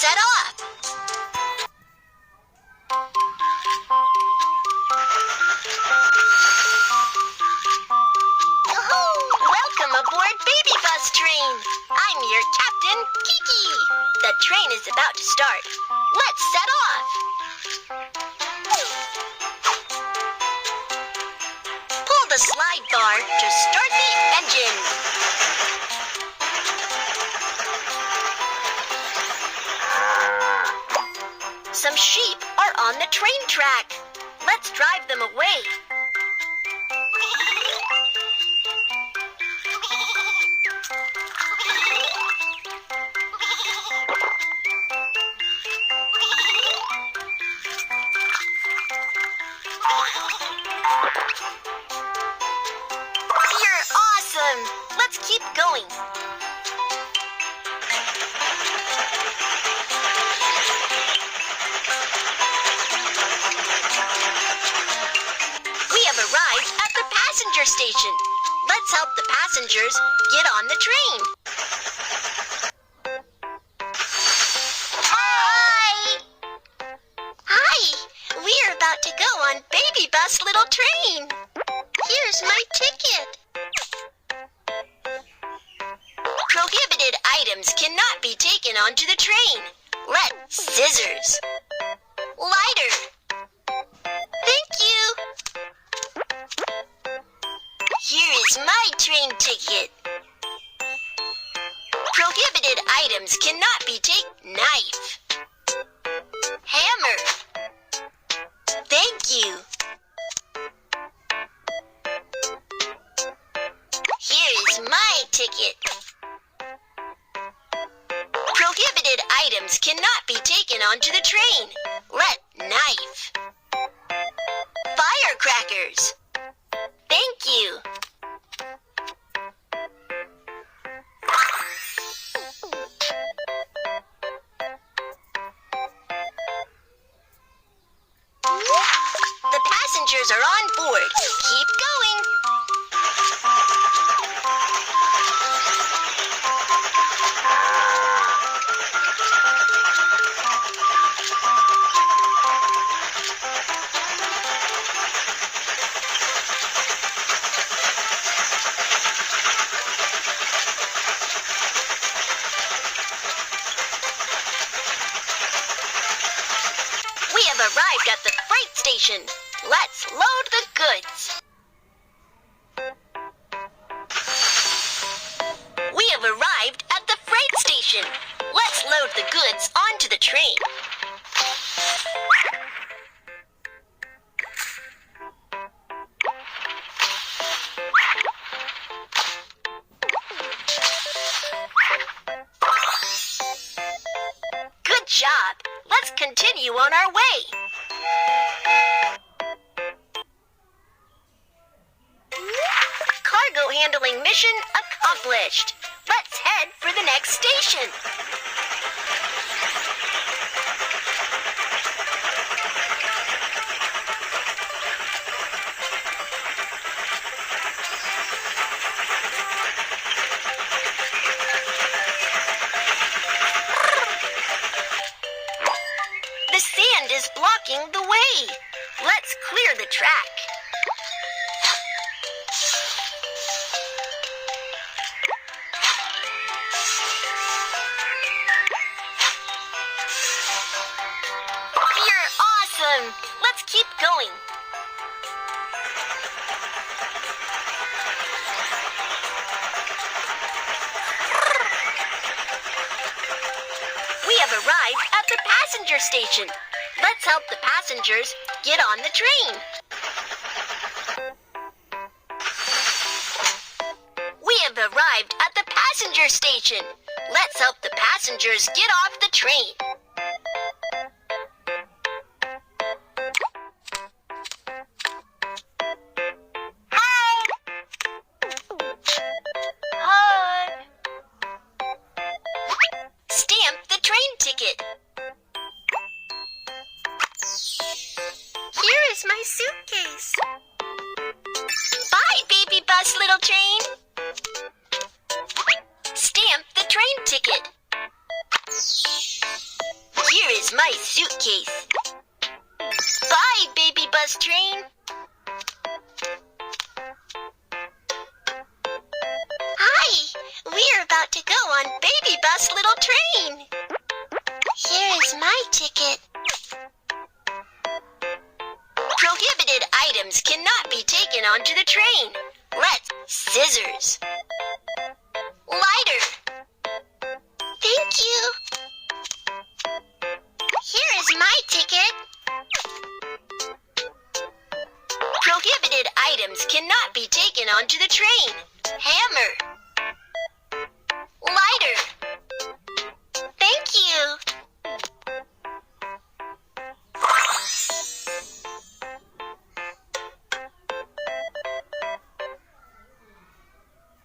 set off. Welcome aboard Baby Bus Train. I'm your captain, Kiki. The train is about to start. Let's set off. Pull the slide bar to start the engine. Some sheep are on the train track. Let's drive them away. You're awesome! Let's keep going. We have arrived at the passenger station. Let's help the passengers get on the train. Hi! Hi! We're about to go on Baby Bus Little Train. Here's my ticket. Prohibited items cannot be taken onto the train. Scissors. Lighter. Thank you. Here is my train ticket. Prohibited items cannot be taken. Knife. Hammer. Thank you. Here is my ticket. Prohibited items cannot be taken onto the train. Knife. Firecrackers. Thank you. The passengers are on board. Keep going. We have arrived at the freight station. Let's load the goods. We have arrived at the freight station. Let's load the goods onto the train. Good job. Let's continue on our way. Cargo handling mission accomplished. Let's head for the next station. The sand is blocking the way. Let's clear the track. You're awesome! Let's keep going. We have arrived at the passenger station. Let's help the passengers get on the train. We have arrived at the passenger station. Let's help the passengers get off the train. Hi! Hi! Stamp the train ticket. Here is my suitcase. Bye, Baby Bus Little Train. Stamp the train ticket. case. Bye, baby bus train. Hi, we're about to go on Baby Bus Little Train. Here is my ticket. Prohibited items cannot be taken onto the train. Let's scissors. Lighter. Thank you. Here is my ticket. Prohibited items cannot be taken onto the train. Hammer.